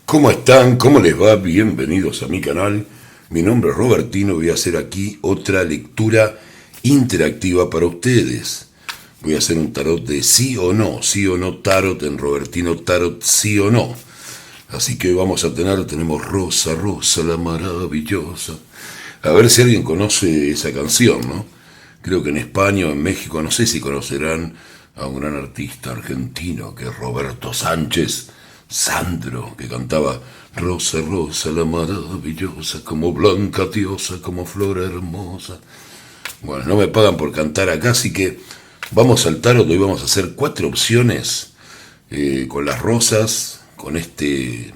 ¿Cómo están? ¿Cómo les va? Bienvenidos a mi canal. Mi nombre es Robertino. Voy a hacer aquí otra lectura interactiva para ustedes. Voy a hacer un tarot de sí o no tarot en Robertino Tarot, sí o no. Así que vamos a tenemos Rosa, Rosa la maravillosa. A ver si alguien conoce esa canción, ¿no? Creo que en España o en México, no sé si conocerán a un gran artista argentino que es Roberto Sánchez, Sandro, que cantaba Rosa, Rosa la maravillosa, como blanca diosa, como flor hermosa. Bueno, no me pagan por cantar acá, así que vamos al tarot. Hoy vamos a hacer 4 opciones con las rosas, con este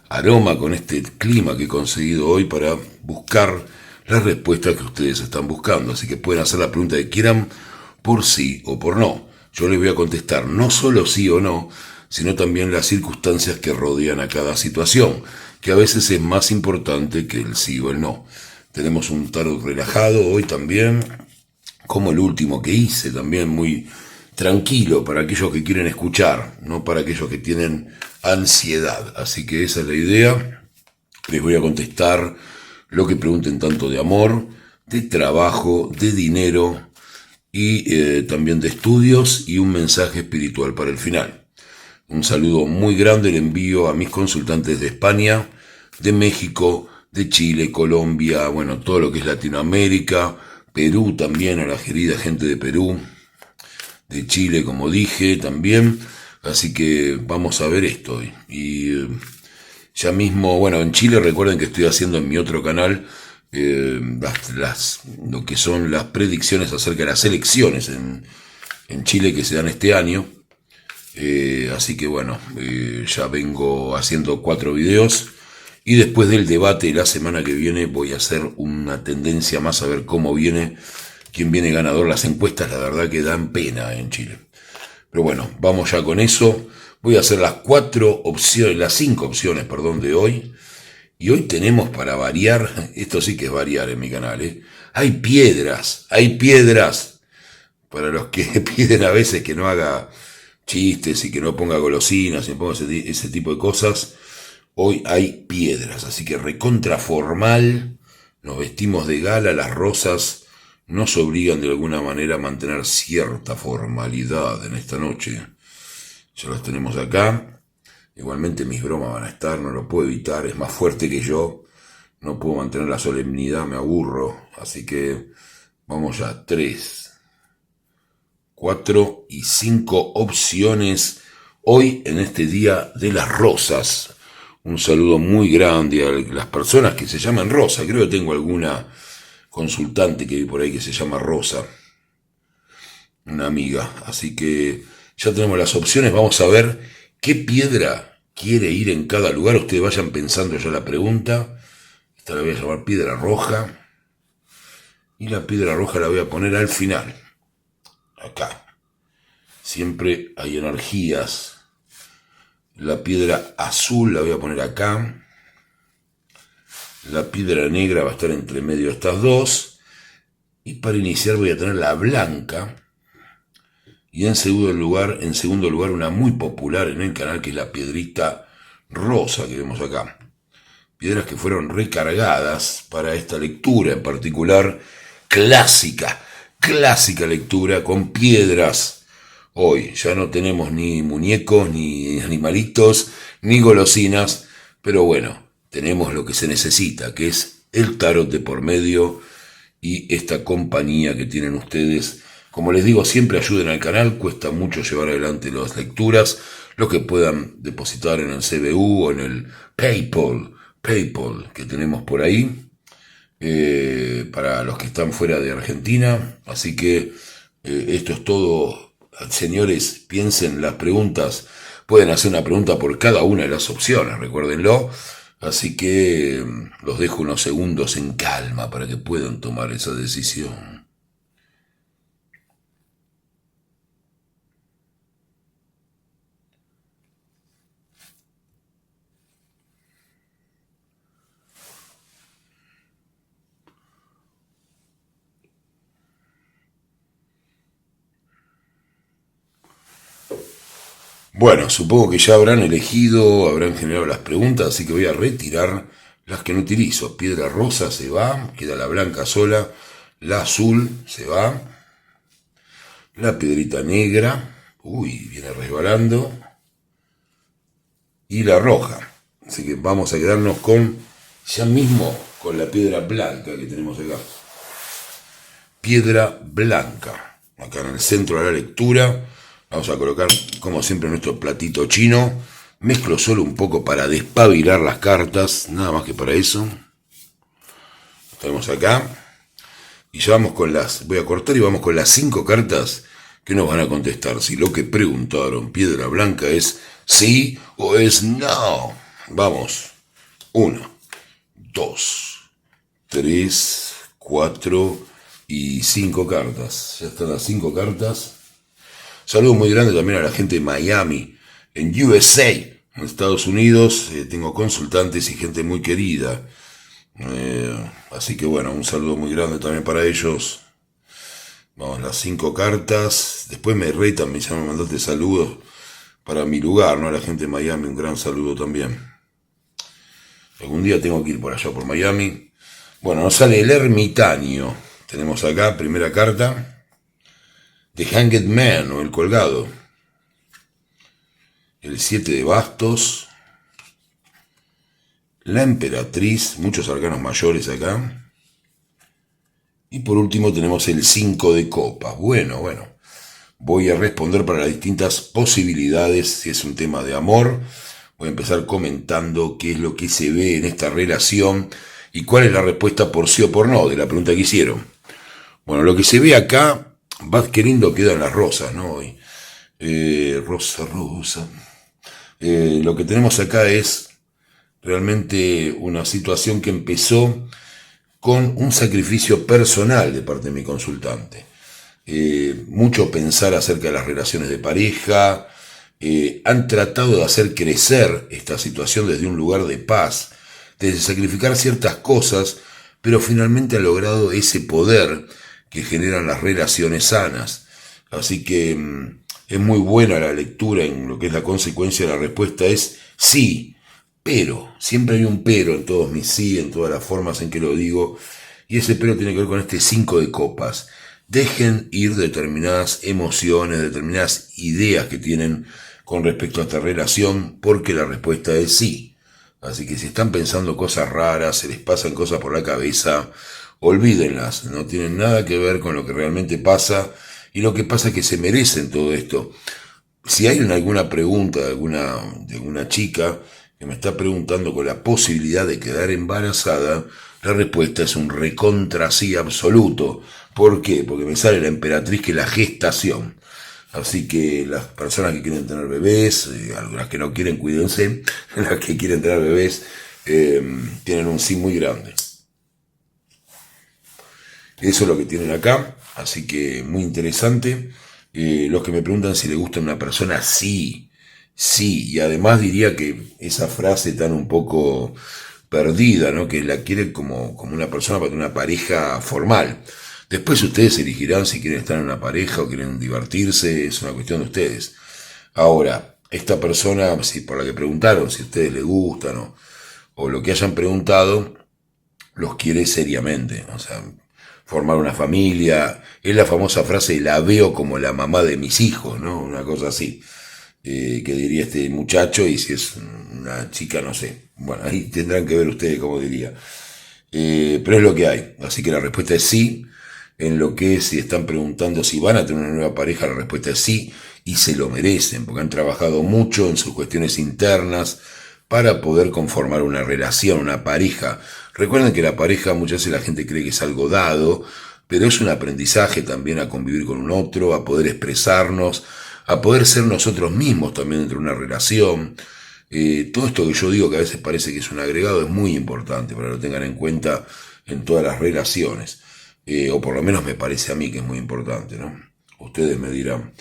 aroma, con este clima que he conseguido hoy para buscar las respuestas que ustedes están buscando. Así que pueden hacer la pregunta que quieran por sí o por no. Yo les voy a contestar no solo sí o no, sino también las circunstancias que rodean a cada situación, que a veces es más importante que el sí o el no. Tenemos un tarot relajado hoy también, como el último que hice, también muy tranquilo para aquellos que quieren escuchar, no para aquellos que tienen ansiedad. Así que esa es la idea. Les voy a contestar lo que pregunten tanto de amor, de trabajo, de dinero y también de estudios y un mensaje espiritual para el final. Un saludo muy grande le envío a mis consultantes de España, de México, de Chile, Colombia, bueno, todo lo que es Latinoamérica, Perú también, a la querida gente de Perú, de Chile, como dije, también. Así que vamos a ver esto. Y ya mismo, bueno, en Chile recuerden que estoy haciendo en mi otro canal lo que son las predicciones acerca de las elecciones en Chile que se dan este año. Así que bueno, ya vengo haciendo 4 videos y después del debate de la semana que viene voy a hacer una tendencia más a ver cómo viene, quién viene ganador. Las encuestas la verdad que dan pena en Chile. Pero bueno, vamos ya con eso. Voy a hacer las 4 opciones, las 5 opciones, perdón, de hoy. Y hoy tenemos para variar, esto sí que es variar en mi canal, ¿eh? Hay piedras. Para los que piden a veces que no haga chistes y que no ponga golosinas y ponga ese tipo de cosas, hoy hay piedras, así que recontra formal, nos vestimos de gala, las rosas nos obligan de alguna manera a mantener cierta formalidad en esta noche. Ya las tenemos acá, igualmente mis bromas van a estar, no lo puedo evitar, es más fuerte que yo, no puedo mantener la solemnidad, me aburro, así que vamos ya, 3, 4 y 5 opciones hoy en este día de las rosas. Un saludo muy grande a las personas que se llaman Rosa. Creo que tengo alguna consultante que vi por ahí que se llama Rosa, una amiga. Así que ya tenemos las opciones. Vamos a ver qué piedra quiere ir en cada lugar. Ustedes vayan pensando ya la pregunta. Esta la voy a llamar piedra roja. Y la piedra roja la voy a poner al final. Acá. Siempre hay energías. La piedra azul la voy a poner acá. La piedra negra va a estar entre medio de estas dos. Y para iniciar voy a tener la blanca. Y en segundo lugar una muy popular en el canal que es la piedrita rosa que vemos acá. Piedras que fueron recargadas para esta lectura en particular. Clásica lectura con piedras. Hoy ya no tenemos ni muñecos, ni animalitos, ni golosinas, pero bueno, tenemos lo que se necesita, que es el tarot de por medio y esta compañía que tienen ustedes. Como les digo, siempre ayuden al canal, cuesta mucho llevar adelante las lecturas, lo que puedan depositar en el CBU o en el PayPal que tenemos por ahí, para los que están fuera de Argentina. Así que esto es todo. Señores, piensen las preguntas. Pueden hacer una pregunta por cada una de las opciones, recuérdenlo. Así que los dejo unos segundos en calma para que puedan tomar esa decisión. Bueno, supongo que ya habrán elegido, habrán generado las preguntas, así que voy a retirar las que no utilizo. Piedra rosa se va, queda la blanca sola, la azul se va, la piedrita negra, uy, viene resbalando, y la roja. Así que vamos a quedarnos ya mismo con la piedra blanca que tenemos acá. Piedra blanca, acá en el centro de la lectura. Vamos a colocar, como siempre, nuestro platito chino. Mezclo solo un poco para despabilar las cartas, nada más que para eso. Lo tenemos acá. Y ya vamos con voy a cortar y vamos con las 5 cartas que nos van a contestar. Si lo que preguntaron, piedra blanca, es sí o es no. Vamos. 1, 2, 3, 4 y 5 cartas. Ya están las 5 cartas. Saludo muy grande también a la gente de Miami, en USA, en Estados Unidos. Tengo consultantes y gente muy querida. Así que bueno, un saludo muy grande también para ellos. Vamos, las 5 cartas. Después me retan, me mandaste saludos para mi lugar, ¿no? A la gente de Miami, un gran saludo también. Algún día tengo que ir por allá, por Miami. Bueno, nos sale el ermitaño. Tenemos acá, primera carta. The Hanged Man, o el colgado. El 7 de bastos. La emperatriz, muchos arcanos mayores acá. Y por último tenemos el 5 de copas. Bueno. Voy a responder para las distintas posibilidades. Si es un tema de amor, voy a empezar comentando qué es lo que se ve en esta relación y cuál es la respuesta por sí o por no de la pregunta que hicieron. Bueno, lo que se ve acá, qué lindo quedan las rosas, ¿no? Rosa. Lo que tenemos acá es realmente una situación que empezó con un sacrificio personal de parte de mi consultante. Mucho pensar acerca de las relaciones de pareja, han tratado de hacer crecer esta situación desde un lugar de paz, de sacrificar ciertas cosas, pero finalmente han logrado ese poder que generan las relaciones sanas. Así que es muy buena la lectura en lo que es la consecuencia. La respuesta es sí, pero, siempre hay un pero en todos mis sí, en todas las formas en que lo digo, y ese pero tiene que ver con este 5 de copas. Dejen ir determinadas emociones, determinadas ideas que tienen con respecto a esta relación, porque la respuesta es sí. Así que si están pensando cosas raras, se les pasan cosas por la cabeza, olvídenlas, no tienen nada que ver con lo que realmente pasa, y lo que pasa es que se merecen todo esto. Si hay alguna pregunta de alguna chica que me está preguntando con la posibilidad de quedar embarazada, la respuesta es un recontra sí absoluto. ¿Por qué? Porque me sale la emperatriz, que es la gestación. Así que las personas que quieren tener bebés, algunas que no quieren, cuídense, las que quieren tener bebés tienen un sí muy grande. Eso es lo que tienen acá, así que muy interesante. Los que me preguntan si le gusta una persona, sí, y además diría que esa frase tan un poco perdida, ¿no? Que la quiere como una persona para tener una pareja formal. Después ustedes elegirán si quieren estar en una pareja o quieren divertirse, es una cuestión de ustedes. Ahora, esta persona, si por la que preguntaron, si a ustedes les gustan o lo que hayan preguntado, los quiere seriamente, o sea, formar una familia. Es la famosa frase, la veo como la mamá de mis hijos, ¿no? Una cosa así, que diría este muchacho, y si es una chica, no sé. Bueno, ahí tendrán que ver ustedes cómo diría. Pero es lo que hay, así que la respuesta es sí. En lo que es, si están preguntando si van a tener una nueva pareja, la respuesta es sí, y se lo merecen, porque han trabajado mucho en sus cuestiones internas para poder conformar una relación, una pareja. Recuerden que la pareja muchas veces la gente cree que es algo dado, pero es un aprendizaje también a convivir con un otro, a poder expresarnos, a poder ser nosotros mismos también dentro de una relación. Todo esto que yo digo, que a veces parece que es un agregado, es muy importante para que lo tengan en cuenta en todas las relaciones. O por lo menos me parece a mí que es muy importante, ¿no? Ustedes me dirán.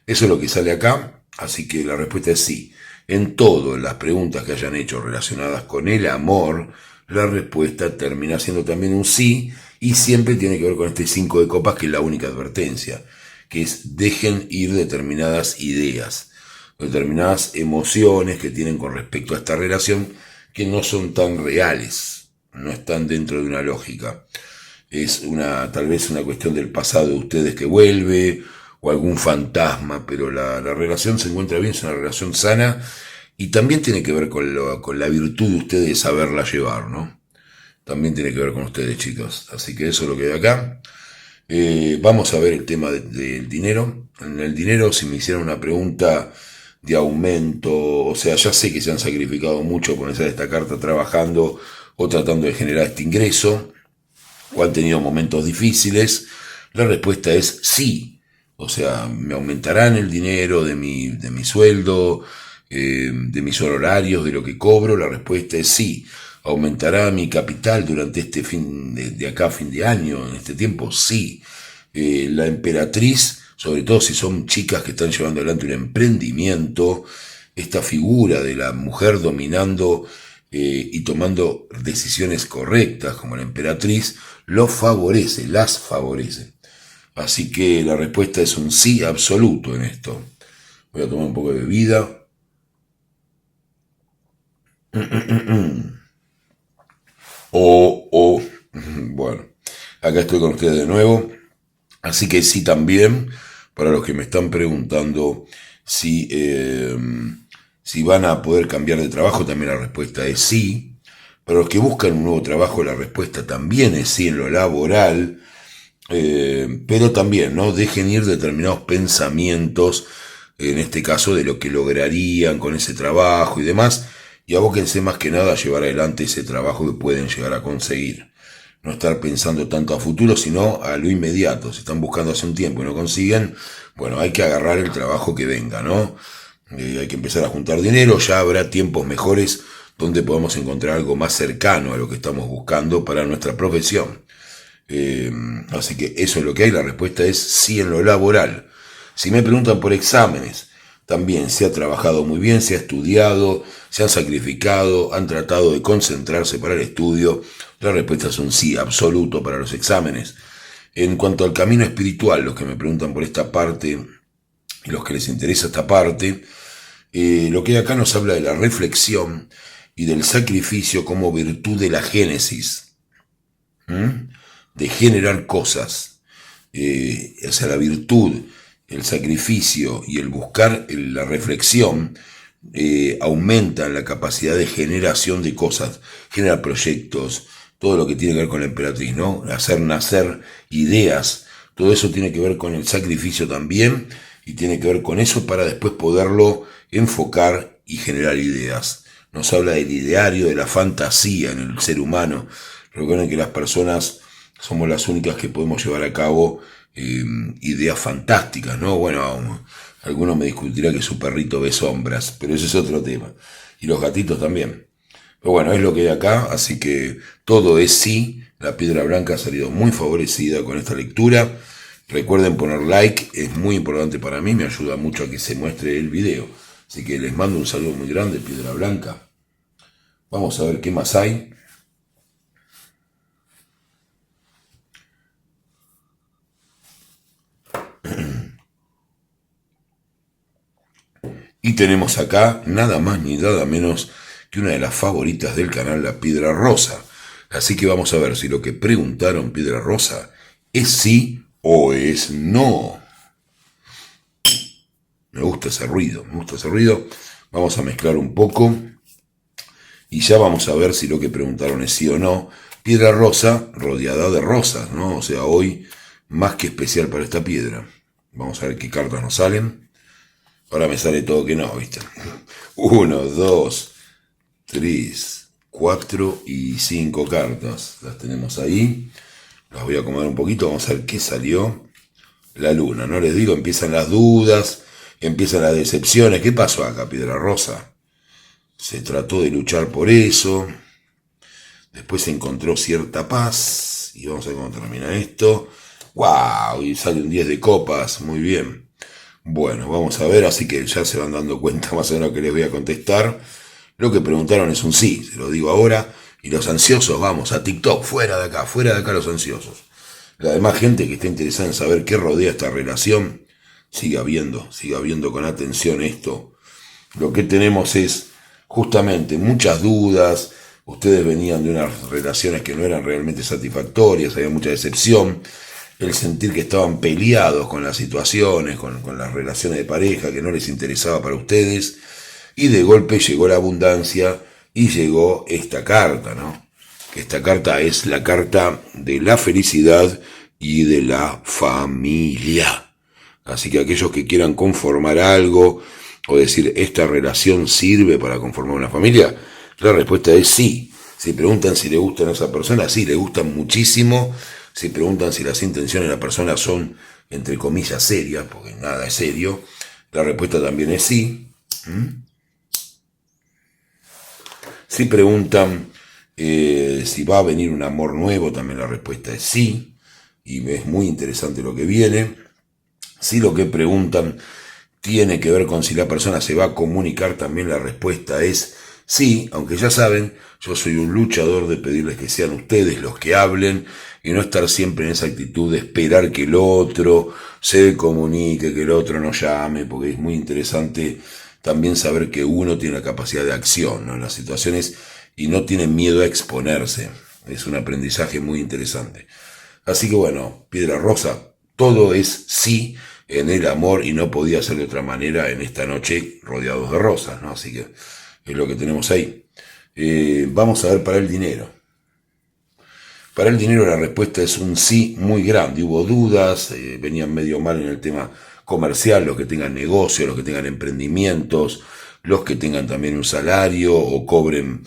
Eso es lo que sale acá, así que la respuesta es sí. En todas las preguntas que hayan hecho relacionadas con el amor, la respuesta termina siendo también un sí, y siempre tiene que ver con este 5 de copas, que es la única advertencia, que es dejen ir determinadas ideas. determinadas emociones que tienen con respecto a esta relación que no son tan reales, no están dentro de una lógica. Es tal vez una cuestión del pasado de ustedes que vuelve, o algún fantasma, pero la relación se encuentra bien, es una relación sana, y también tiene que ver con la virtud de ustedes de saberla llevar, ¿no? También tiene que ver con ustedes, chicos. Así que eso es lo que hay acá. Vamos a ver el tema del dinero. En el dinero, si me hicieran una pregunta de aumento, o sea, ya sé que se han sacrificado mucho por hacer esta carta trabajando o tratando de generar este ingreso, o han tenido momentos difíciles, la respuesta es sí. O sea, me aumentarán el dinero de mi sueldo, de mis honorarios, de lo que cobro. La respuesta es sí. ¿Aumentará mi capital durante este fin de acá a fin de año, en este tiempo? Sí. La emperatriz, sobre todo si son chicas que están llevando adelante un emprendimiento, esta figura de la mujer dominando y tomando decisiones correctas como la emperatriz, los favorece, las favorece. Así que la respuesta es un sí absoluto en esto. Voy a tomar un poco de bebida. Bueno, acá estoy con ustedes de nuevo. Así que sí también, para los que me están preguntando si van a poder cambiar de trabajo, también la respuesta es sí. Para los que buscan un nuevo trabajo, la respuesta también es sí en lo laboral. Pero también, ¿no? Dejen ir determinados pensamientos, en este caso, de lo que lograrían con ese trabajo y demás, y abóquense más que nada a llevar adelante ese trabajo que pueden llegar a conseguir. No estar pensando tanto a futuro, sino a lo inmediato. Si están buscando hace un tiempo y no consiguen, bueno, hay que agarrar el trabajo que venga, ¿no? Hay que empezar a juntar dinero, ya habrá tiempos mejores donde podamos encontrar algo más cercano a lo que estamos buscando para nuestra profesión. Así que eso es lo que hay. La respuesta es sí en lo laboral. Si me preguntan por exámenes, también se ha trabajado muy bien, se ha estudiado, se han sacrificado, han tratado de concentrarse para el estudio. La respuesta es un sí absoluto para los exámenes. En cuanto al camino espiritual, los que me preguntan por esta parte y los que les interesa esta parte, lo que hay acá nos habla de la reflexión y del sacrificio como virtud de la génesis. De generar cosas, o sea, la virtud, el sacrificio y el buscar la reflexión aumentan la capacidad de generación de cosas, generar proyectos, todo lo que tiene que ver con la emperatriz, ¿no? Hacer nacer ideas, todo eso tiene que ver con el sacrificio también, y tiene que ver con eso para después poderlo enfocar y generar ideas. Nos habla del ideario, de la fantasía en el ser humano. Recuerden que las personas somos las únicas que podemos llevar a cabo ideas fantásticas, ¿no? Bueno, alguno me discutirá que su perrito ve sombras, pero ese es otro tema. Y los gatitos también. Pero bueno, es lo que hay acá, así que todo es sí. La piedra blanca ha salido muy favorecida con esta lectura. Recuerden poner like, es muy importante para mí, me ayuda mucho a que se muestre el video. Así que les mando un saludo muy grande, piedra blanca. Vamos a ver qué más hay. Y tenemos acá nada más ni nada menos que una de las favoritas del canal, la piedra rosa. Así que vamos a ver si lo que preguntaron piedra rosa es sí o es no. Me gusta ese ruido, me gusta ese ruido. Vamos a mezclar un poco y ya vamos a ver si lo que preguntaron es sí o no. Piedra rosa rodeada de rosas, ¿no? O sea, hoy más que especial para esta piedra. Vamos a ver qué cartas nos salen. Ahora me sale todo que no, ¿viste? 1, 2, 3, 4 y 5 cartas. Las tenemos ahí. Las voy a acomodar un poquito. Vamos a ver qué salió. La luna, ¿no? Les digo, empiezan las dudas, empiezan las decepciones. ¿Qué pasó acá, piedra rosa? Se trató de luchar por eso. Después se encontró cierta paz. Y vamos a ver cómo termina esto. ¡Wow! Y sale un 10 de copas. Muy bien. Bueno, vamos a ver, así que ya se van dando cuenta más o menos que les voy a contestar. Lo que preguntaron es un sí, se lo digo ahora. Y los ansiosos, vamos, a TikTok, fuera de acá los ansiosos. La demás gente que esté interesada en saber qué rodea esta relación, siga viendo con atención esto. lo que tenemos es justamente muchas dudas. Ustedes venían de unas relaciones que no eran realmente satisfactorias, había mucha decepción, el sentir que estaban peleados con las situaciones, con las relaciones de pareja, que no les interesaba para ustedes, y de golpe llegó la abundancia y llegó esta carta, ¿no? Que esta carta es la carta de la felicidad y de la familia. Así que aquellos que quieran conformar algo, o decir, ¿esta relación sirve para conformar una familia? La respuesta es sí. Si preguntan si le gustan a esa persona, sí, le gustan muchísimo. Si preguntan si las intenciones de la persona son, entre comillas, serias, porque nada es serio, la respuesta también es sí. Si preguntan si va a venir un amor nuevo, también la respuesta es sí. Y es muy interesante lo que viene. Si lo que preguntan tiene que ver con si la persona se va a comunicar, también la respuesta es sí, aunque ya saben, yo soy un luchador de pedirles que sean ustedes los que hablen y no estar siempre en esa actitud de esperar que el otro se comunique, que el otro nos llame, porque es muy interesante también saber que uno tiene la capacidad de acción, ¿no?, en las situaciones y no tiene miedo a exponerse. Es un aprendizaje muy interesante. Así que bueno, Piedra Rosa, todo es sí en el amor y no podía ser de otra manera en esta noche rodeados de rosas, ¿no? Así que es lo que tenemos ahí. Vamos a ver para el dinero. Para el dinero la respuesta es un sí muy grande. Hubo dudas, venían medio mal en el tema comercial, los que tengan negocios, los que tengan emprendimientos, los que tengan también un salario o cobren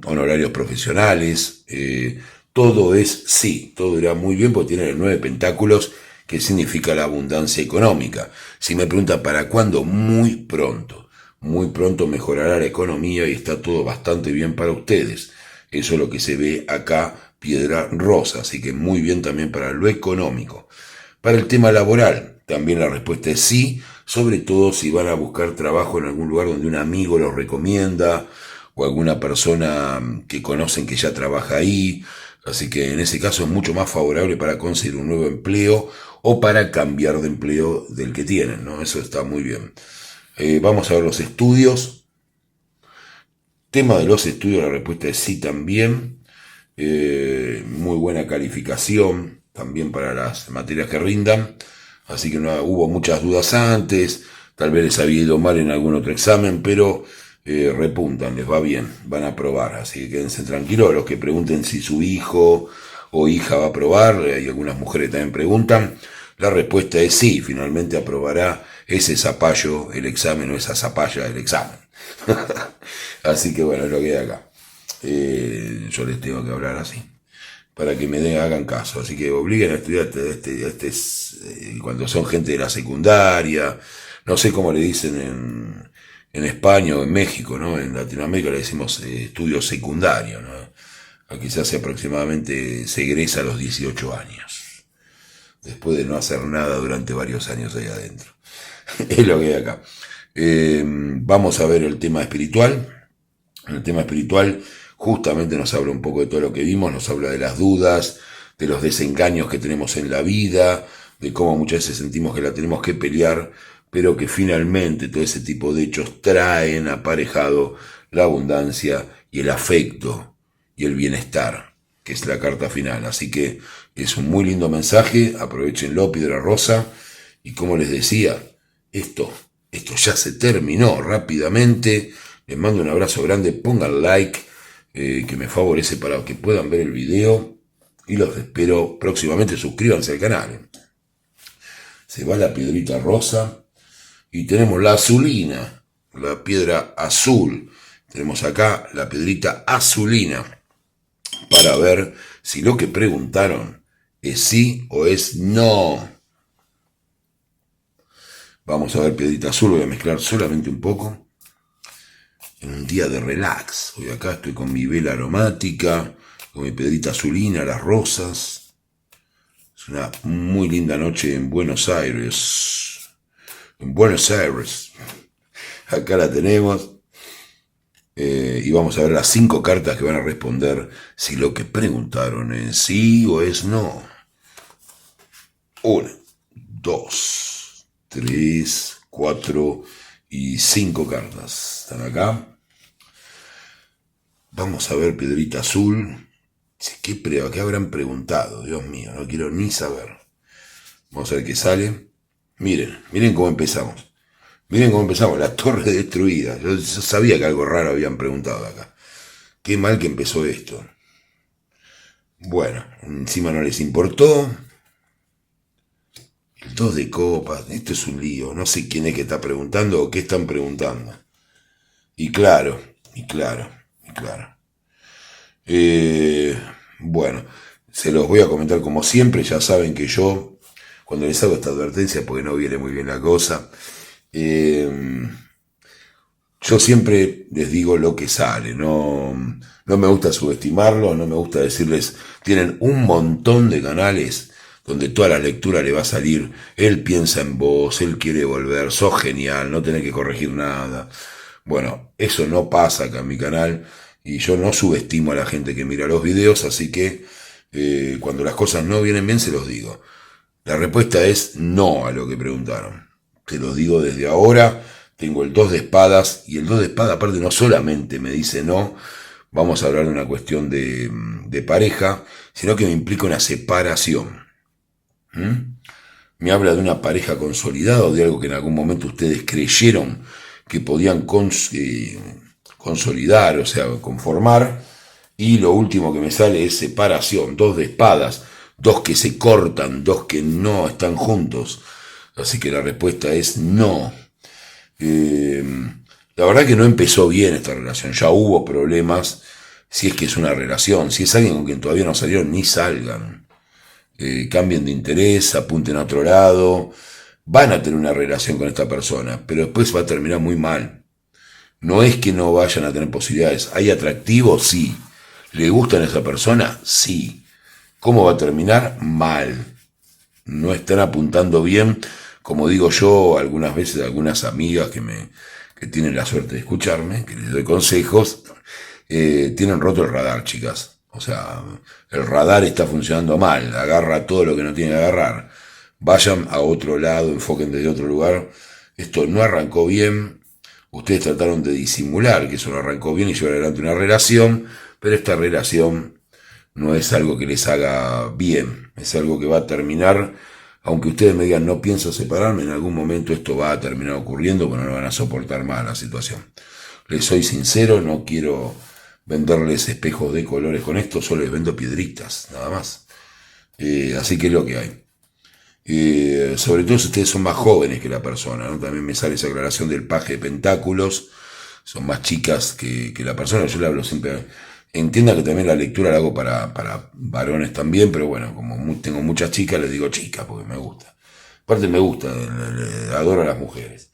honorarios profesionales. Todo es sí, todo irá muy bien porque tiene el 9 de pentáculos, que significa la abundancia económica. Si me preguntan para cuándo, muy pronto. Muy pronto mejorará la economía y está todo bastante bien para ustedes. Eso es lo que se ve acá, Piedra Rosa, así que muy bien también para lo económico. Para el tema laboral, también la respuesta es sí, sobre todo si van a buscar trabajo en algún lugar donde un amigo los recomienda o alguna persona que conocen que ya trabaja ahí. Así que en ese caso es mucho más favorable para conseguir un nuevo empleo o para cambiar de empleo del que tienen, ¿no? Eso está muy bien. Vamos a ver los estudios. Tema de los estudios, la respuesta es sí también. Muy buena calificación también para las materias que rindan. Así que no hubo muchas dudas antes. Tal vez les había ido mal en algún otro examen, pero repuntan, les va bien, van a aprobar. Así que quédense tranquilos. Los que pregunten si su hijo o hija va a aprobar, y algunas mujeres también preguntan, la respuesta es sí, finalmente aprobará ese zapallo el examen o esa zapalla el examen. Así que bueno, es lo que hay acá. Yo les tengo que hablar así para que me hagan caso, así que obliguen a estudiar cuando son gente de la secundaria, no sé cómo le dicen en España o en México, ¿no? En Latinoamérica le decimos estudios secundarios, ¿no? Aquí se hace aproximadamente, se egresa a los 18 años, después de no hacer nada durante varios años ahí adentro. Es lo que hay acá. Vamos a ver el tema espiritual. En el tema espiritual justamente nos habla un poco de todo lo que vimos, nos habla de las dudas, de los desengaños que tenemos en la vida, de cómo muchas veces sentimos que la tenemos que pelear, pero que finalmente todo ese tipo de hechos traen aparejado la abundancia y el afecto y el bienestar, que es la carta final. Así que es un muy lindo mensaje, aprovechenlo, Piedra Rosa, y como les decía, esto ya se terminó rápidamente. Les mando un abrazo grande, pongan like, que me favorece para que puedan ver el video, y los espero próximamente. Suscríbanse al canal. Se va la piedrita rosa y tenemos la azulina, la piedra azul. Tenemos acá la piedrita azulina para ver si lo que preguntaron es sí o es no. Vamos a ver piedrita azul, voy a mezclar solamente un poco. En un día de relax. Hoy acá estoy con mi vela aromática, con mi piedrita azulina, las rosas. Es una muy linda noche en Buenos Aires. En Buenos Aires. Acá la tenemos. Y vamos a ver las 5 cartas que van a responder si lo que preguntaron es sí o es no. 1, 2, 3, 4 y 5 cartas. Están acá. Vamos a ver, Piedrita Azul. ¿Qué habrán preguntado? Dios mío, no quiero ni saber. Vamos a ver qué sale. Miren cómo empezamos. Miren cómo empezamos, la torre destruida. Yo sabía que algo raro habían preguntado acá. Qué mal que empezó esto. Bueno, encima no les importó. El 2 de copas, esto es un lío. No sé quién es que está preguntando o qué están preguntando. Y claro. Bueno, se los voy a comentar como siempre. Ya saben que yo, cuando les hago esta advertencia, porque no viene muy bien la cosa, yo siempre les digo lo que sale. No me gusta subestimarlo, no me gusta decirles, tienen un montón de canales donde toda la lectura le va a salir, él piensa en vos, él quiere volver, sos genial, no tenés que corregir nada. Bueno, eso no pasa acá en mi canal y yo no subestimo a la gente que mira los videos, así que cuando las cosas no vienen bien se los digo. La respuesta es no a lo que preguntaron. Se los digo desde ahora, tengo el 2 de espadas y el 2 de espadas aparte no solamente me dice no, vamos a hablar de una cuestión de pareja, sino que me implica una separación. Me habla de una pareja consolidada o de algo que en algún momento ustedes creyeron que podían consolidar, o sea, conformar, y lo último que me sale es separación, 2 de espadas, 2 que se cortan, 2 que no están juntos, así que la respuesta es no. La verdad que no empezó bien esta relación, ya hubo problemas, si es que es una relación, si es alguien con quien todavía no salieron, ni salgan. Cambien de interés, apunten a otro lado, van a tener una relación con esta persona, pero después va a terminar muy mal. No es que no vayan a tener posibilidades, ¿hay atractivo? Sí. ¿Le gustan a esa persona? Sí. ¿Cómo va a terminar? Mal. No están apuntando bien, como digo yo algunas veces a algunas amigas que tienen la suerte de escucharme, que les doy consejos, tienen roto el radar, chicas. O sea, el radar está funcionando mal, agarra todo lo que no tiene que agarrar. Vayan a otro lado, enfoquen desde otro lugar. Esto no arrancó bien. Ustedes trataron de disimular que eso no arrancó bien y llevar adelante una relación, pero esta relación no es algo que les haga bien. Es algo que va a terminar, aunque ustedes me digan no pienso separarme, en algún momento esto va a terminar ocurriendo porque no van a soportar más la situación. Les soy sincero, no quiero venderles espejos de colores con esto, solo les vendo piedritas, nada más. Así que es lo que hay. Sobre todo si ustedes son más jóvenes que la persona, ¿no? También me sale esa aclaración del paje de pentáculos, son más chicas que la persona, yo le hablo siempre, entienda que también la lectura la hago para varones también, pero bueno, como tengo muchas chicas, les digo chicas porque me gusta. Aparte me gusta, adoro a las mujeres.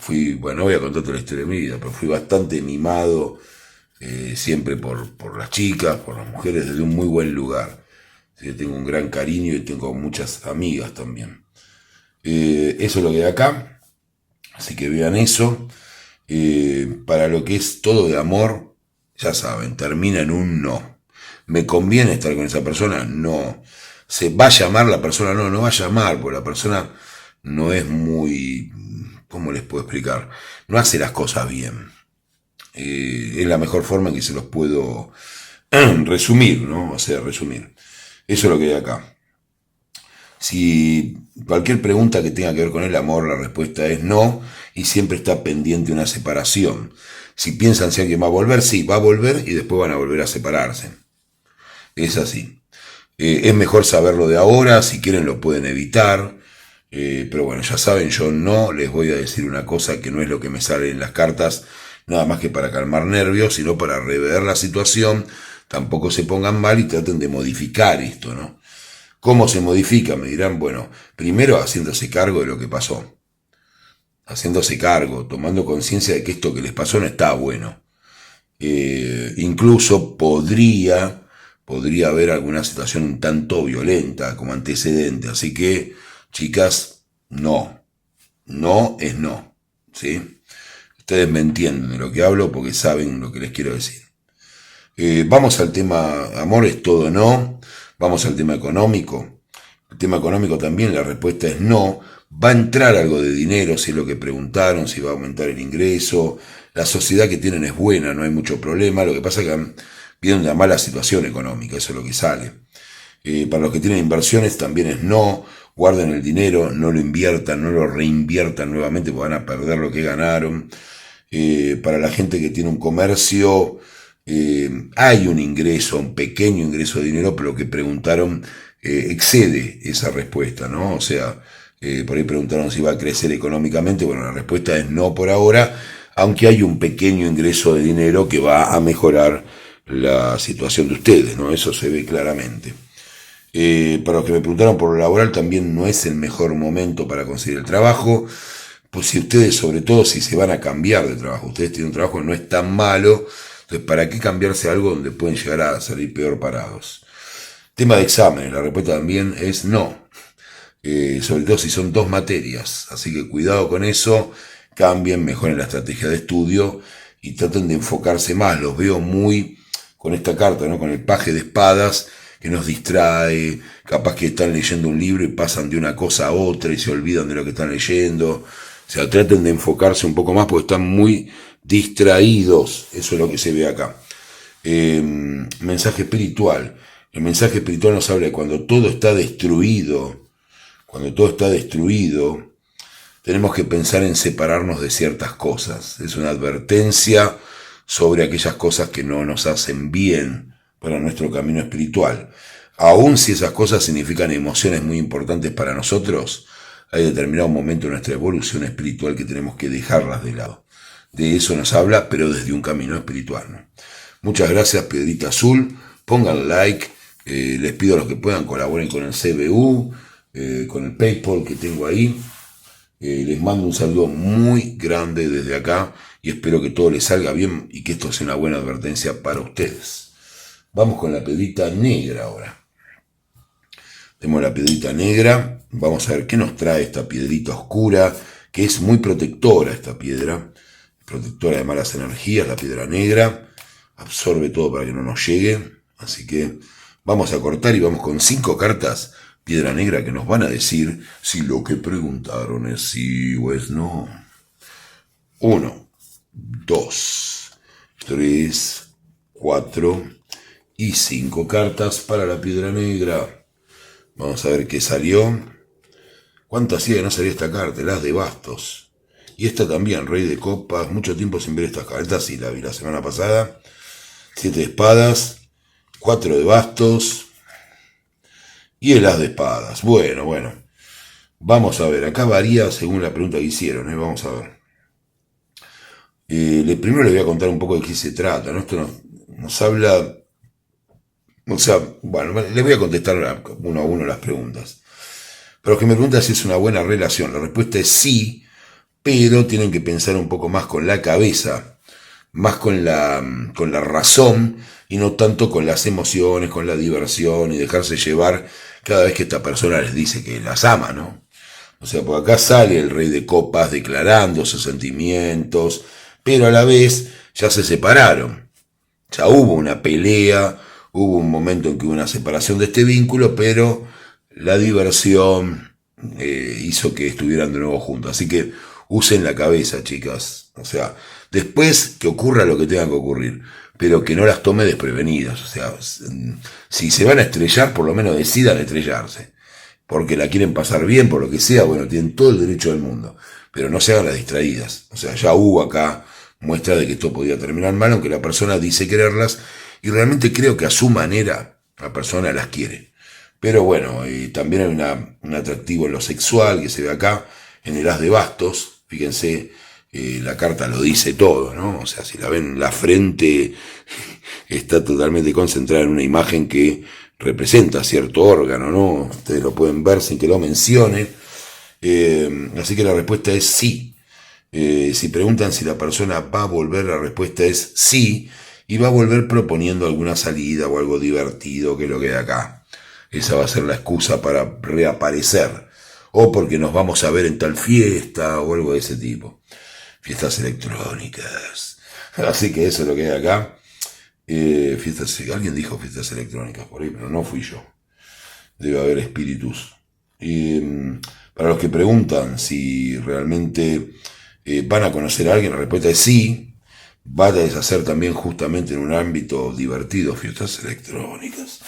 No voy a contar toda la historia de mi vida, pero fui bastante mimado siempre por las chicas, por las mujeres, desde un muy buen lugar. Así que tengo un gran cariño y tengo muchas amigas también. Eso es lo que hay acá, así que vean eso. Para lo que es todo de amor, ya saben, termina en un no. ¿Me conviene estar con esa persona? No. ¿Se va a llamar la persona? No, no va a llamar, porque la persona no es muy... ¿Cómo les puedo explicar? No hace las cosas bien. Es la mejor forma en que se los puedo resumir, ¿no? O sea, resumir. Eso es lo que hay acá. Si cualquier pregunta que tenga que ver con el amor, la respuesta es no, y siempre está pendiente una separación. Si piensan si alguien va a volver, sí, va a volver y después van a volver a separarse. Es así. Es mejor saberlo de ahora, si quieren lo pueden evitar. Pero bueno, ya saben, yo no les voy a decir una cosa que no es lo que me sale en las cartas, nada más que para calmar nervios, sino para rever la situación. Tampoco se pongan mal y traten de modificar esto, ¿no? ¿Cómo se modifica? Me dirán, bueno, primero haciéndose cargo de lo que pasó. Haciéndose cargo, tomando conciencia de que esto que les pasó no está bueno. Incluso podría haber alguna situación un tanto violenta como antecedente, así que chicas, no es no, ¿sí? Ustedes me entienden de lo que hablo porque saben lo que les quiero decir. Vamos al tema, amor es todo no, vamos al tema económico. El tema económico también, la respuesta es no, va a entrar algo de dinero, si es lo que preguntaron, si va a aumentar el ingreso. La sociedad que tienen es buena, no hay mucho problema. Lo que pasa es que viene una mala situación económica, eso es lo que sale. Para los que tienen inversiones también es no, guarden el dinero, no lo inviertan, no lo reinviertan nuevamente porque van a perder lo que ganaron. Para la gente que tiene un comercio, hay un ingreso, un pequeño ingreso de dinero, pero lo que preguntaron excede esa respuesta, ¿no? O sea, por ahí preguntaron si va a crecer económicamente. Bueno, la respuesta es no por ahora, aunque hay un pequeño ingreso de dinero que va a mejorar la situación de ustedes, ¿no? Eso se ve claramente. Para los que me preguntaron por lo laboral, también no es el mejor momento para conseguir el trabajo. Pues si ustedes, sobre todo si se van a cambiar de trabajo, ustedes tienen un trabajo que no es tan malo, entonces ¿para qué cambiarse a algo donde pueden llegar a salir peor parados? Tema de exámenes, la respuesta también es no. Sobre todo si son 2 materias, así que cuidado con eso, cambien, mejoren la estrategia de estudio y traten de enfocarse más. Los veo muy con esta carta, ¿no? Con el paje de espadas, que nos distrae, capaz que están leyendo un libro y pasan de una cosa a otra y se olvidan de lo que están leyendo. O sea, traten de enfocarse un poco más porque están muy distraídos, eso es lo que se ve acá. Mensaje espiritual. El mensaje espiritual nos habla de cuando todo está destruido. Cuando todo está destruido, tenemos que pensar en separarnos de ciertas cosas. Es una advertencia sobre aquellas cosas que no nos hacen bien para nuestro camino espiritual. Aun si esas cosas significan emociones muy importantes para nosotros, hay determinado momento en nuestra evolución espiritual que tenemos que dejarlas de lado. De eso nos habla, pero desde un camino espiritual, ¿no? Muchas gracias, Piedrita Azul. Pongan like. Les pido a los que puedan colaboren con el CBU, con el PayPal que tengo ahí. Les mando un saludo muy grande desde acá y espero que todo les salga bien y que esto sea una buena advertencia para ustedes. Vamos con la piedrita negra ahora. Tenemos la piedrita negra. Vamos a ver qué nos trae esta piedrita oscura, que es muy protectora esta piedra, protectora de malas energías, la piedra negra. Absorbe todo para que no nos llegue. Así que vamos a cortar y vamos con 5 cartas piedra negra que nos van a decir si lo que preguntaron es sí o es no. 1, 2, 3, 4 y 5 cartas para la piedra negra. Vamos a ver qué salió. ¿Cuánto hacía que no salía esta carta? El as de bastos. Y esta también, rey de copas. Mucho tiempo sin ver estas cartas. Sí, la vi la semana pasada. 7 de espadas. 4 de bastos. Y el as de espadas. Bueno. Vamos a ver. Acá varía según la pregunta que hicieron. Vamos a ver. Primero les voy a contar un poco de qué se trata, ¿no? Esto nos habla... O sea, bueno, les voy a contestar uno a uno las preguntas. Pero los que me preguntan si es una buena relación, la respuesta es sí, pero tienen que pensar un poco más con la cabeza, más con la razón y no tanto con las emociones, con la diversión y dejarse llevar cada vez que esta persona les dice que las ama, ¿no? O sea, por acá sale el rey de copas declarando sus sentimientos, pero a la vez ya se separaron. Ya hubo una pelea, hubo un momento en que hubo una separación de este vínculo, pero la diversión hizo que estuvieran de nuevo juntos. Así que usen la cabeza, chicas. O sea, después que ocurra lo que tenga que ocurrir, pero que no las tome desprevenidas. O sea, si se van a estrellar, por lo menos decidan estrellarse. Porque la quieren pasar bien, por lo que sea, bueno, tienen todo el derecho del mundo. Pero no se hagan las distraídas. O sea, ya hubo acá muestra de que esto podía terminar mal, aunque la persona dice quererlas, y realmente creo que a su manera la persona las quiere. Pero bueno, también hay un atractivo en lo sexual que se ve acá, en el as de bastos. Fíjense, la carta lo dice todo, ¿no? O sea, si la ven, la frente está totalmente concentrada en una imagen que representa cierto órgano, ¿no? Ustedes lo pueden ver sin que lo mencione. Así que la respuesta es sí. Si preguntan si la persona va a volver, la respuesta es sí, y va a volver proponiendo alguna salida o algo divertido que lo quede acá. Esa va a ser la excusa para reaparecer, o porque nos vamos a ver en tal fiesta o algo de ese tipo. Fiestas electrónicas. Así que eso es lo que hay acá. Alguien dijo fiestas electrónicas por ahí, pero no fui yo. Debe haber espíritus. Para los que preguntan si realmente van a conocer a alguien, la respuesta es sí. Va a deshacer también justamente en un ámbito divertido, fiestas electrónicas,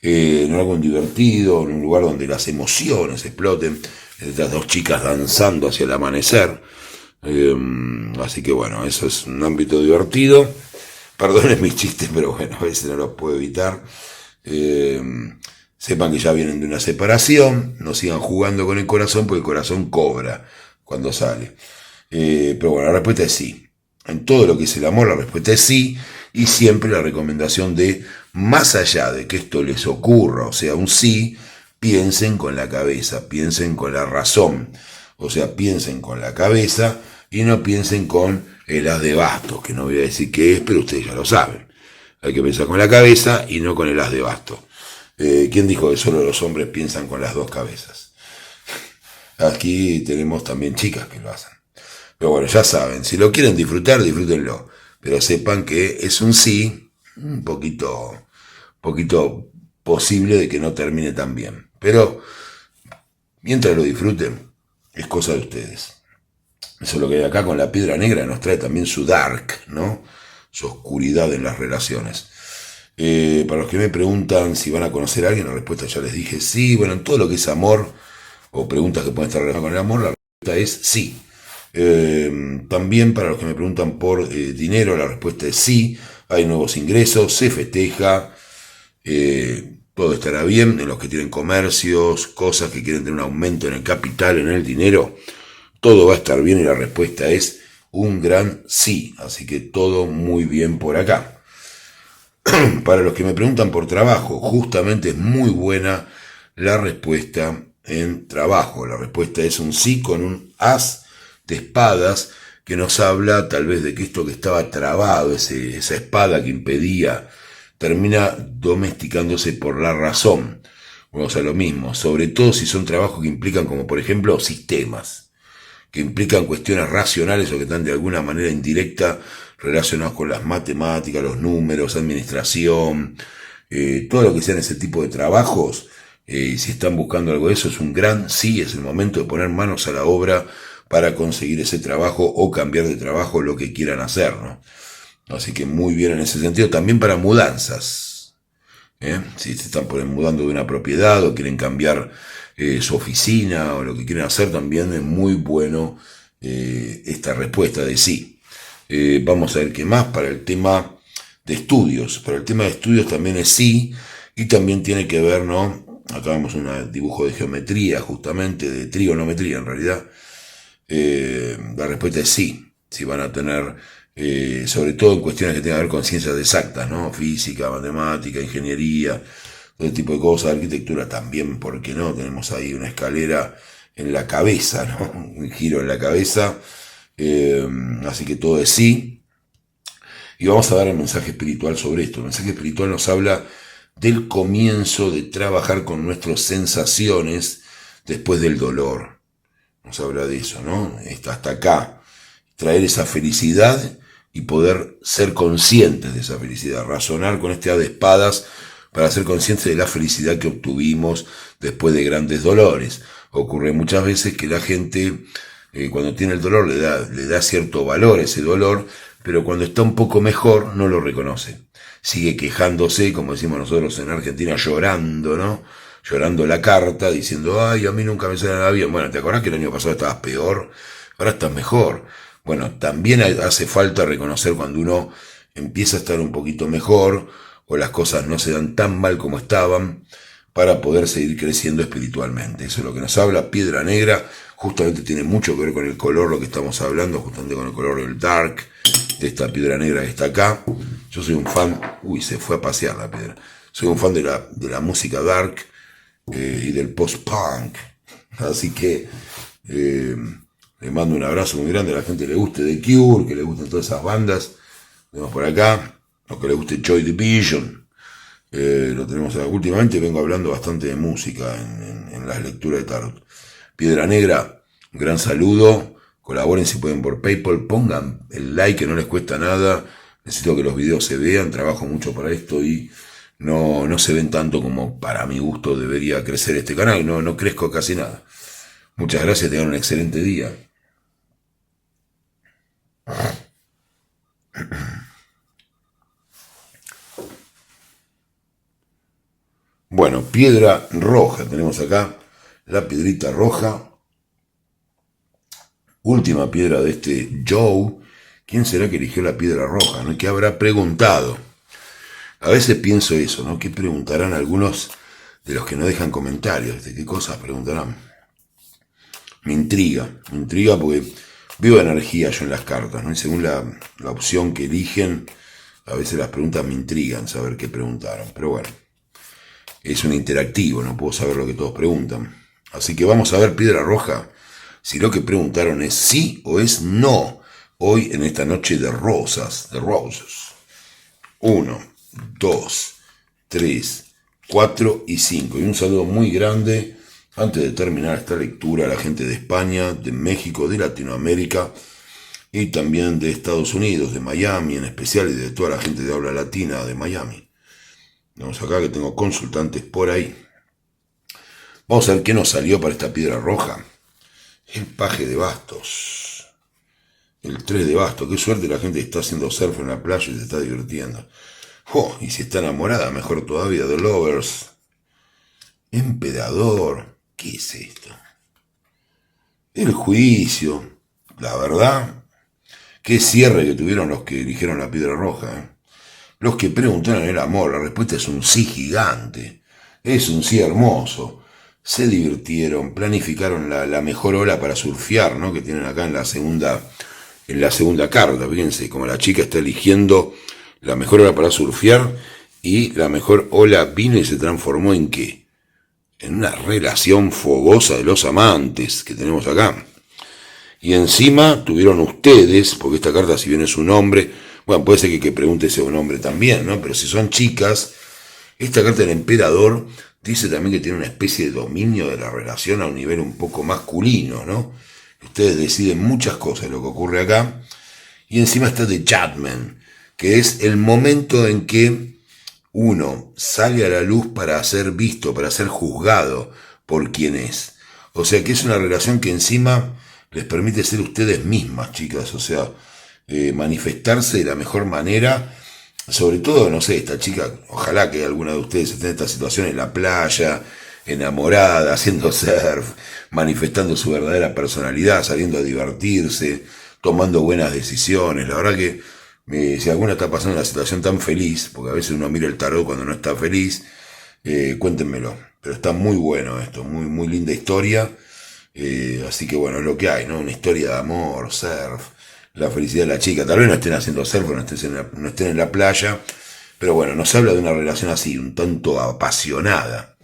en algo divertido, en un lugar donde las emociones exploten, estas dos chicas danzando hacia el amanecer. Así que bueno, eso es un ámbito divertido. Perdonen mis chistes, pero bueno, a veces no los puedo evitar. Sepan que ya vienen de una separación, no sigan jugando con el corazón, porque el corazón cobra cuando sale. Pero bueno, la respuesta es sí. En todo lo que es el amor, la respuesta es sí, y siempre la recomendación de, más allá de que esto les ocurra, o sea, un sí, piensen con la cabeza, piensen con la razón, o sea, piensen con la cabeza y no piensen con el as de bastos, que no voy a decir qué es, pero ustedes ya lo saben. Hay que pensar con la cabeza y no con el as de bastos. ¿Quién dijo que solo los hombres piensan con las dos cabezas? Aquí tenemos también chicas que lo hacen. Pero bueno, ya saben, si lo quieren disfrutar, disfrútenlo. Pero sepan que es un sí, un poquito posible de que no termine tan bien. Pero mientras lo disfruten, es cosa de ustedes. Eso es lo que hay acá con la piedra negra, nos trae también su dark, ¿no? Su oscuridad en las relaciones. Para los que me preguntan si van a conocer a alguien, la respuesta ya les dije sí. Bueno, en todo lo que es amor, o preguntas que pueden estar relacionadas con el amor, la respuesta es sí. También para los que me preguntan por dinero, la respuesta es sí. Hay nuevos ingresos, se festeja, todo estará bien. En los que tienen comercios, cosas que quieren tener un aumento en el capital, en el dinero, todo va a estar bien, y la respuesta es un gran sí. Así que todo muy bien por acá. Para los que me preguntan por trabajo, justamente es muy buena la respuesta en trabajo. La respuesta es un sí con un as de espadas, que nos habla tal vez de que esto que estaba trabado, esa espada que impedía, termina domesticándose por la razón. Vamos a lo mismo, sobre todo si son trabajos que implican, como por ejemplo, sistemas, que implican cuestiones racionales o que están de alguna manera indirecta relacionados con las matemáticas, los números, administración, todo lo que sean ese tipo de trabajos. Si están buscando algo de eso, es un gran sí, es el momento de poner manos a la obra para conseguir ese trabajo o cambiar de trabajo, lo que quieran hacer, ¿no? Así que muy bien en ese sentido. También para mudanzas, si se están mudando de una propiedad o quieren cambiar su oficina o lo que quieren hacer, también es muy bueno esta respuesta de sí. Vamos a ver qué más para el tema de estudios. Para el tema de estudios también es sí, y también tiene que ver, ¿no? Acá vemos un dibujo de geometría, justamente, de trigonometría en realidad. La respuesta es sí. Si van a tener, sobre todo en cuestiones que tengan que ver con ciencias exactas, ¿no? Física, matemática, ingeniería, todo tipo de cosas, arquitectura también, ¿por qué no? Tenemos ahí una escalera en la cabeza, ¿no? Un giro en la cabeza. Así que todo es sí. Y vamos a dar el mensaje espiritual sobre esto. El mensaje espiritual nos habla del comienzo de trabajar con nuestras sensaciones después del dolor. Nos habla de eso, ¿no? Hasta acá. Traer esa felicidad y poder ser conscientes de esa felicidad. Razonar con este haz de espadas para ser conscientes de la felicidad que obtuvimos después de grandes dolores. Ocurre muchas veces que la gente, cuando tiene el dolor, le da cierto valor a ese dolor, pero cuando está un poco mejor no lo reconoce. Sigue quejándose, como decimos nosotros en Argentina, llorando, ¿no? Llorando la carta, diciendo, ay, a mí nunca me sale nada bien. Bueno, ¿te acordás que el año pasado estabas peor? Ahora estás mejor. Bueno, también hace falta reconocer cuando uno empieza a estar un poquito mejor, o las cosas no se dan tan mal como estaban, para poder seguir creciendo espiritualmente. Eso es lo que nos habla Piedra Negra. Justamente tiene mucho que ver con el color, lo que estamos hablando, justamente con el color del dark, de esta piedra negra que está acá. Yo soy un fan, se fue a pasear la piedra. Soy un fan de la música dark y del post-punk. Así que le mando un abrazo muy grande a la gente que le guste The Cure, que le gusten todas esas bandas. Tenemos por acá, los que le guste Joy Division. Lo tenemos acá. Últimamente vengo hablando bastante de música en las lecturas de tarot. Piedra Negra, un gran saludo. Colaboren si pueden por PayPal. Pongan el like, que no les cuesta nada. Necesito que los videos se vean. Trabajo mucho para esto y no se ven tanto como para mi gusto debería crecer este canal. No crezco casi nada. Muchas gracias, tengan un excelente día. Bueno, piedra roja, tenemos acá la piedrita roja. Última piedra de este Joe. ¿Quién será que eligió la piedra roja? ¿No? ¿Qué habrá preguntado? A veces pienso eso, ¿no? ¿Qué preguntarán algunos de los que no dejan comentarios? ¿De qué cosas preguntarán? Me intriga porque veo energía yo en las cartas, ¿no? Y según la opción que eligen, a veces las preguntas me intrigan saber qué preguntaron. Pero bueno, es un interactivo, no puedo saber lo que todos preguntan. Así que vamos a ver, piedra roja, si lo que preguntaron es sí o es no, hoy en esta noche de rosas, de roses. 1, 2, 3, 4 y 5. Y un saludo muy grande, antes de terminar esta lectura, a la gente de España, de México, de Latinoamérica y también de Estados Unidos, de Miami en especial, y de toda la gente de habla latina de Miami. Vamos acá que tengo consultantes por ahí. Vamos a ver qué nos salió para esta piedra roja. El paje de bastos. El 3 de bastos. Qué suerte la gente que está haciendo surf en la playa y se está divirtiendo. Oh, y si está enamorada, mejor todavía. The Lovers. Emperador. ¿Qué es esto? El juicio. La verdad. Qué cierre que tuvieron los que eligieron la piedra roja, ¿eh? Los que preguntaron el amor, la respuesta es un sí gigante. Es un sí hermoso. Se divirtieron, planificaron la mejor ola para surfear, ¿no? Que tienen acá en la segunda carta. Fíjense, como la chica está eligiendo la mejor ola para surfear, y la mejor ola vino y se transformó en ¿qué? En una relación fogosa de los amantes que tenemos acá. Y encima tuvieron ustedes, porque esta carta, si bien es un hombre, bueno, puede ser que pregunte sea un hombre también, ¿no? Pero si son chicas, esta carta del emperador dice también que tiene una especie de dominio de la relación a un nivel un poco masculino, ¿no? Ustedes deciden muchas cosas de lo que ocurre acá. Y encima está The Judgment, que es el momento en que uno sale a la luz para ser visto, para ser juzgado por quien es. O sea que es una relación que encima les permite ser ustedes mismas, chicas. O sea, manifestarse de la mejor manera. Sobre todo, no sé, esta chica, ojalá que alguna de ustedes esté en esta situación en la playa, enamorada, haciendo surf, manifestando su verdadera personalidad, saliendo a divertirse, tomando buenas decisiones. La verdad que si alguna está pasando una situación tan feliz, porque a veces uno mira el tarot cuando no está feliz, cuéntenmelo. Pero está muy bueno esto, muy, muy linda historia. Así que bueno, es lo que hay, ¿no? Una historia de amor, surf, la felicidad de la chica. Tal vez no estén haciendo surf, no estén en la playa, pero bueno, nos habla de una relación así, un tanto apasionada.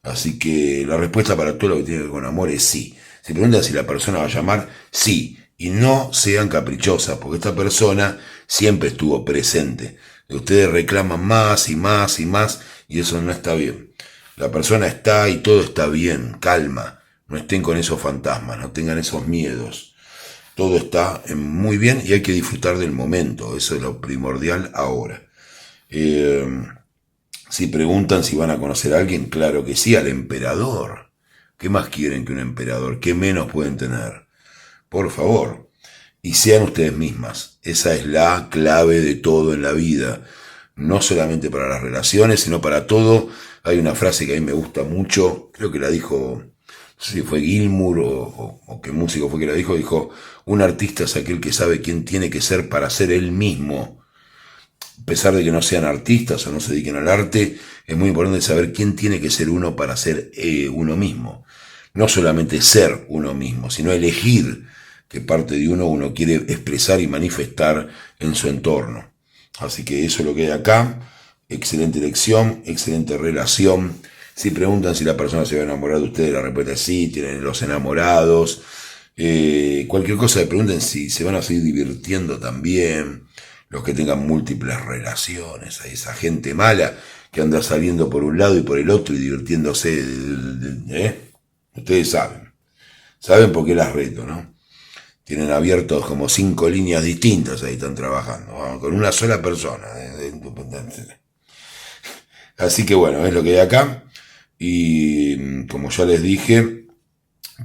Así que la respuesta para todo lo que tiene que ver con amor es sí. Se preguntan si la persona va a llamar, sí. Y no sean caprichosas, porque esta persona siempre estuvo presente. Ustedes reclaman más y más y más, y eso no está bien. La persona está y todo está bien, calma. No estén con esos fantasmas, no tengan esos miedos. Todo está muy bien y hay que disfrutar del momento. Eso es lo primordial ahora. Si preguntan si van a conocer a alguien, claro que sí, al emperador. ¿Qué más quieren que un emperador? ¿Qué menos pueden tener? Por favor. Y sean ustedes mismas. Esa es la clave de todo en la vida. No solamente para las relaciones, sino para todo. Hay una frase que a mí me gusta mucho. Creo que la dijo, no sé si fue Gilmour o qué músico fue que la dijo. Dijo, un artista es aquel que sabe quién tiene que ser para ser él mismo. A pesar de que no sean artistas o no se dediquen al arte, es muy importante saber quién tiene que ser uno para ser uno mismo. No solamente ser uno mismo, sino elegir qué parte de uno quiere expresar y manifestar en su entorno. Así que eso es lo que hay acá. Excelente elección, excelente relación. Si preguntan si la persona se va a enamorar de ustedes, la respuesta es sí, tienen los enamorados. Cualquier cosa que pregunten si se van a seguir divirtiendo también. Los que tengan múltiples relaciones, a esa gente mala que anda saliendo por un lado y por el otro y divirtiéndose, ustedes saben por qué las reto, ¿no? Tienen abiertos como 5 líneas distintas, ahí están trabajando, ¿no? Con una sola persona. Así que bueno, es lo que hay acá, y como ya les dije,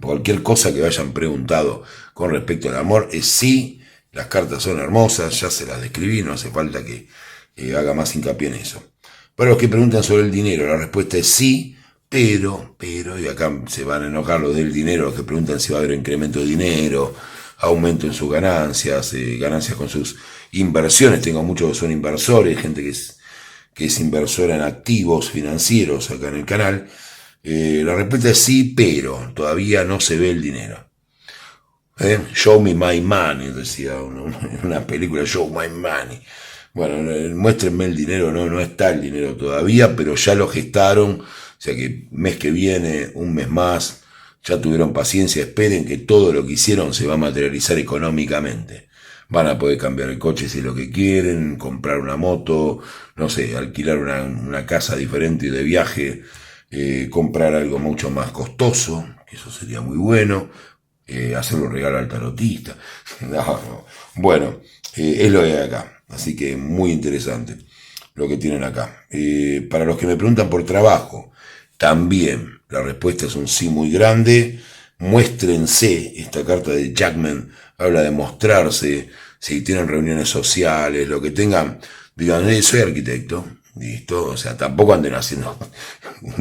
Cualquier cosa que vayan preguntado con respecto al amor es sí. Las cartas son hermosas, ya se las describí, no hace falta que haga más hincapié en eso. Para los que preguntan sobre el dinero, la respuesta es sí, pero, y acá se van a enojar los del dinero, los que preguntan si va a haber incremento de dinero, aumento en sus ganancias, ganancias con sus inversiones. Tengo muchos que son inversores, gente que es inversora en activos financieros acá en el canal. La respuesta es sí, pero todavía no se ve el dinero. Show me my money, decía una película, Show my money. Bueno, muéstrenme el dinero, no está el dinero todavía, pero ya lo gestaron, o sea que mes que viene, un mes más, ya tuvieron paciencia, esperen que todo lo que hicieron se va a materializar económicamente. Van a poder cambiar el coche si es lo que quieren, comprar una moto, no sé, alquilar una casa diferente de viaje, comprar algo mucho más costoso, que eso sería muy bueno, hacerle un regalo al tarotista. No. Bueno, es lo de acá. Así que muy interesante lo que tienen acá. Para los que me preguntan por trabajo, también la respuesta es un sí muy grande. Muéstrense. Esta carta de Jackman habla de mostrarse. Si tienen reuniones sociales, lo que tengan, digan, soy arquitecto. Listo, o sea, tampoco anden haciendo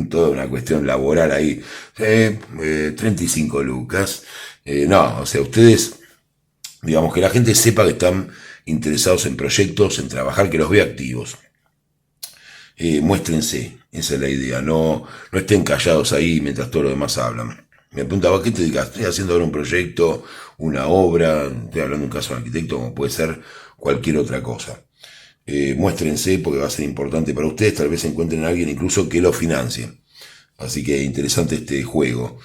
toda una cuestión laboral ahí. 35 lucas. No, o sea, ustedes, digamos, que la gente sepa que están interesados en proyectos, en trabajar, que los vea activos. Muéstrense, esa es la idea, no estén callados ahí mientras todos los demás hablan. Me preguntaba, ¿qué te dedicas? Estoy haciendo ahora un proyecto, una obra, estoy hablando de un caso de un arquitecto, como puede ser cualquier otra cosa. Muéstrense porque va a ser importante para ustedes, tal vez encuentren a alguien incluso que lo financie. Así que interesante este juego.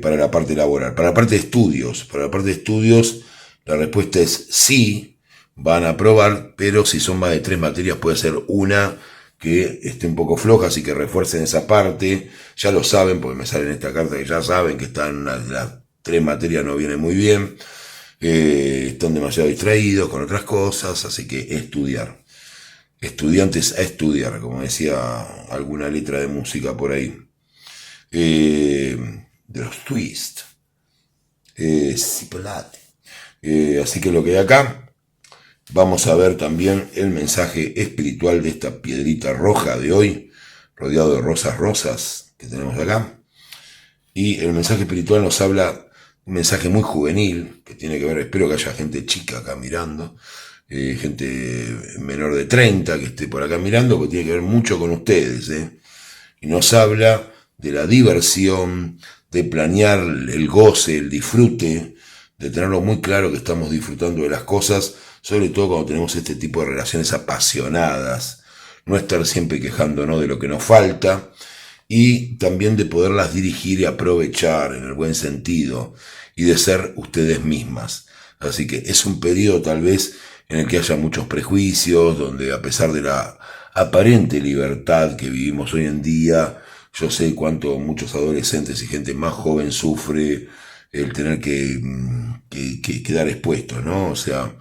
Para la parte laboral. Para la parte de estudios, la respuesta es sí, van a aprobar, pero si son más de 3 materias puede ser una que esté un poco floja, así que refuercen esa parte. Ya lo saben, porque me sale en esta carta que ya saben que están las 3 materias no vienen muy bien. Están demasiado distraídos con otras cosas, así que estudiar. Estudiantes a estudiar, como decía alguna letra de música por ahí. De los Twist. Cipolate. Así que lo que hay acá, vamos a ver también el mensaje espiritual de esta piedrita roja de hoy, rodeado de rosas que tenemos acá. Y el mensaje espiritual nos habla un mensaje muy juvenil, que tiene que ver, espero que haya gente chica acá mirando, gente menor de 30 que esté por acá mirando, que tiene que ver mucho con ustedes. Y nos habla de la diversión, de planear el goce, el disfrute, de tenerlo muy claro que estamos disfrutando de las cosas, sobre todo cuando tenemos este tipo de relaciones apasionadas, no estar siempre quejándonos de lo que nos falta, y también de poderlas dirigir y aprovechar en el buen sentido, y de ser ustedes mismas. Así que es un periodo tal vez en el que haya muchos prejuicios, donde a pesar de la aparente libertad que vivimos hoy en día, yo sé cuánto muchos adolescentes y gente más joven sufre el tener que quedar expuestos, ¿no? O sea,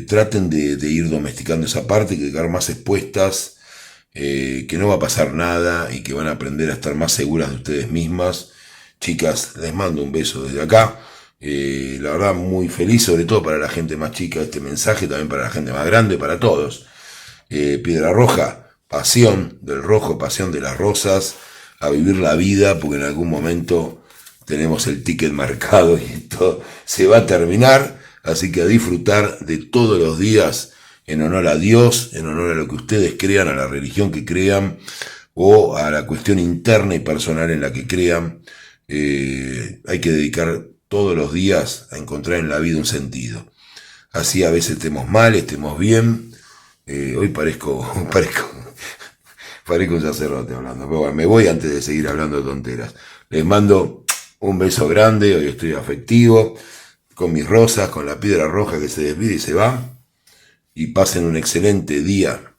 traten de ir domesticando esa parte, que quedar más expuestas, que no va a pasar nada y que van a aprender a estar más seguras de ustedes mismas. Chicas, les mando un beso desde acá. La verdad, muy feliz, sobre todo para la gente más chica, este mensaje, también para la gente más grande, para todos. Piedra roja. Pasión del rojo, pasión de las rosas, a vivir la vida, porque en algún momento tenemos el ticket marcado y esto se va a terminar, así que a disfrutar de todos los días en honor a Dios, en honor a lo que ustedes crean, a la religión que crean, o a la cuestión interna y personal en la que crean. Hay que dedicar todos los días a encontrar en la vida un sentido. Así a veces estemos mal, estemos bien. Hoy parezco un sacerdote hablando, pero bueno, me voy antes de seguir hablando de tonteras. Les mando un beso grande, hoy estoy afectivo, con mis rosas, con la piedra roja que se despide y se va, y pasen un excelente día.